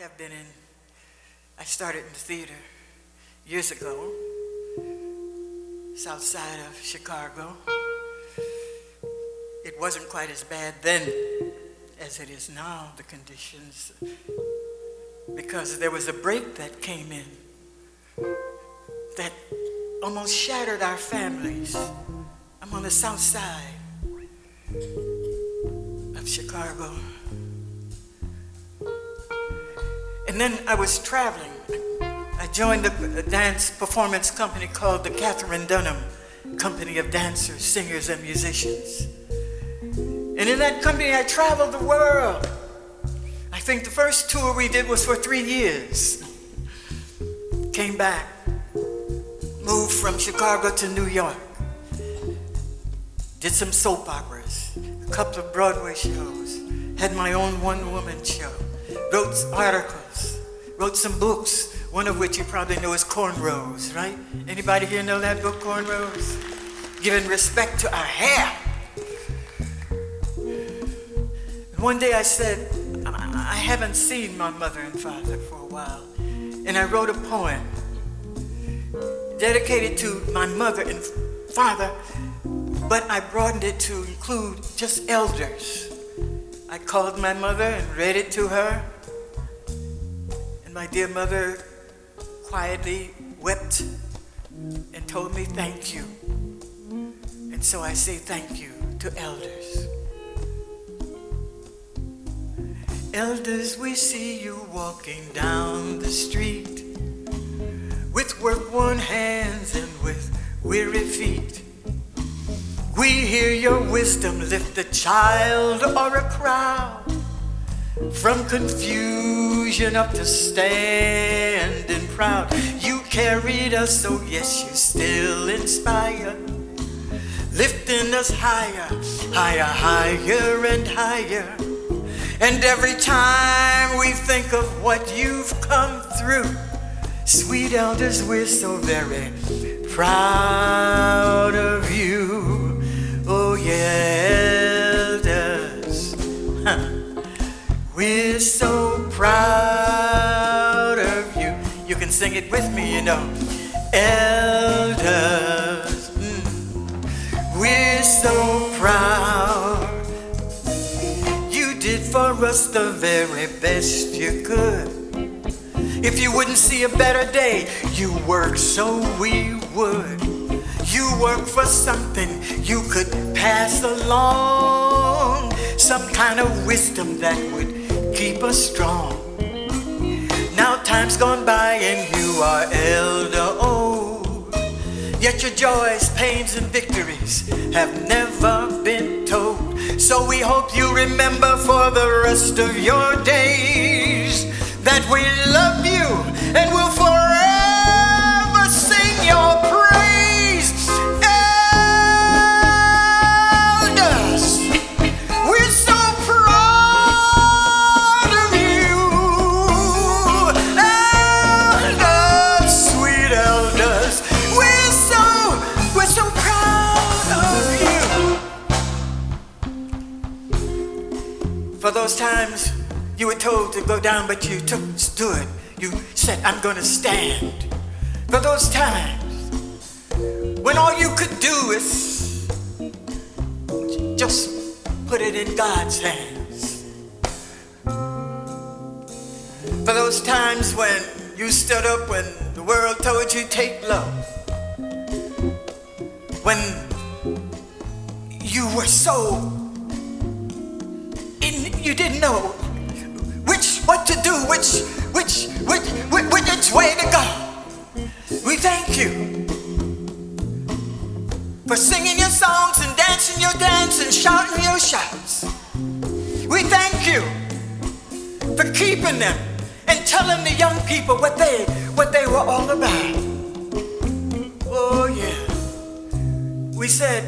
have been in, I started in the theater years ago, south side of Chicago. It wasn't quite as bad then as it is now, the conditions, because there was a break that came in that almost shattered our families. I'm on the south side of Chicago. And then I was traveling. I joined a dance performance company called the Catherine Dunham Company of Dancers, Singers, and Musicians. And in that company, I traveled the world. I think the first tour we did was for 3 years. Came back, moved from Chicago to New York. Did some soap operas, a couple of Broadway shows, had my own one-woman show, wrote articles, wrote some books, one of which you probably know is Cornrows, right? Anybody here know that book, Cornrows? Giving respect to our hair. And one day I said, I haven't seen my mother and father for a while. And I wrote a poem dedicated to my mother and father, but I broadened it to include just elders. I called my mother and read it to her. And my dear mother quietly wept and told me thank you. And so I say thank you to elders. Elders, we see you walking down the street with work-worn hands and with weary feet. We hear your wisdom lift a child or a crowd from confusion up to standing proud. You carried us, so yes, you still inspire, lifting us higher, higher, higher and higher. And every time we think of what you've come through, sweet elders, we're so very proud of you. Oh yeah, elders, we're so proud of you. You can sing it with me, you know. Elders, we're so proud. You did for us the very best you could. If you wouldn't see a better day, you worked so we would. You worked for something you could pass along, some kind of wisdom that would keep us strong. Now time's gone by and you are elder old, yet your joys, pains, and victories have never been told. So we hope you remember for the rest of your days that we love you and will forever sing your praise. Elders, we're so proud of you. Elders, sweet elders, we're so proud of you. For those times you were told to go down, but you stood. You said, I'm gonna stand. For those times when all you could do is just put it in God's hands. For those times when you stood up when the world told you take love. When you were so you didn't know what to do, which way to go. We thank you for singing your songs and dancing your dance and shouting your shouts. We thank you for keeping them and telling the young people what they were all about. Oh yeah. We said,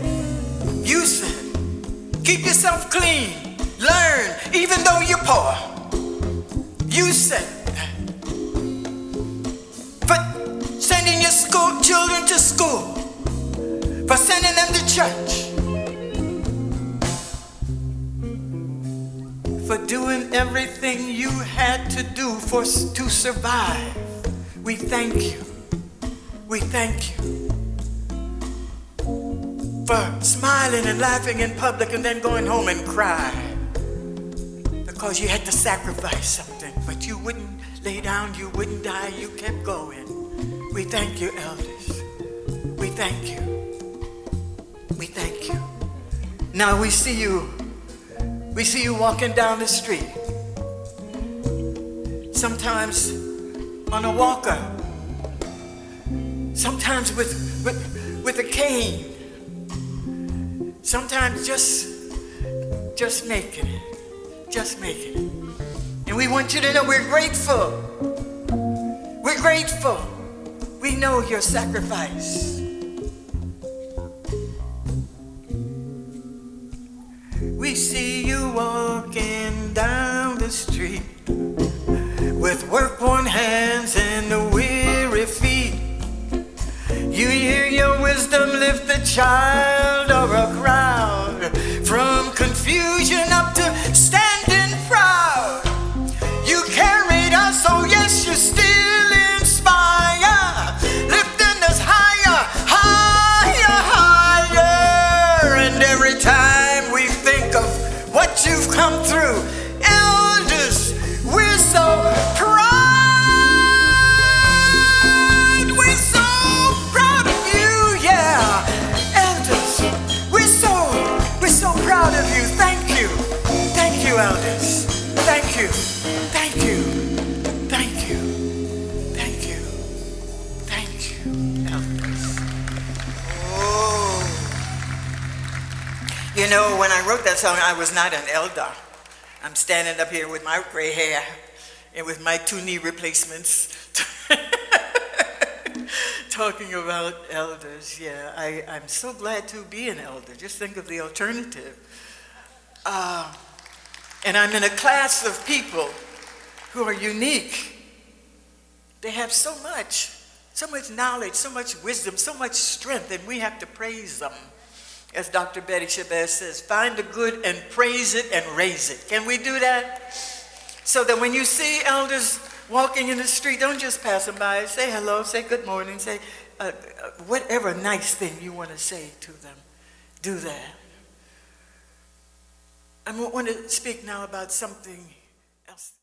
you said, keep yourself clean, learn, even though you're poor. You said for sending your children to school, for sending them to church, for doing everything you had to do to survive. We thank you. We thank you for smiling and laughing in public and then going home and cry because you had to sacrifice something, but you wouldn't lay down, you wouldn't die, you kept going. We thank you, elders. We thank you. We thank you. Now we see you walking down the street. Sometimes on a walker. Sometimes with a cane. Sometimes just making it. Just making it. And we want you to know we're grateful. We're grateful. We know your sacrifice. We see you walking down the street with work-worn hands and the weary feet. You hear your wisdom lift the child or a crowd from confusion up to standing proud. You carried us, oh yes, you still inspire, lifting us higher, higher, higher. And every time we think of what you've come through, elders, we're so proud. We're so proud of you, yeah. Elders, we're so proud of you. Thank you. Thank you, elders. Thank you. Thank you. Thank you. Thank you. Thank you, elders. Oh. You know, when I wrote that song, I was not an elder. I'm standing up here with my gray hair and with my 2 knee replacements talking about elders. Yeah, I'm so glad to be an elder. Just think of the alternative. And I'm in a class of people who are unique. They have so much knowledge, so much wisdom, so much strength, and we have to praise them. As Dr. Betty Shabazz says, find the good and praise it and raise it. Can we do that? So that when you see elders walking in the street, don't just pass them by. Say hello, say good morning, say whatever nice thing you want to say to them. Do that. I want to speak now about something else.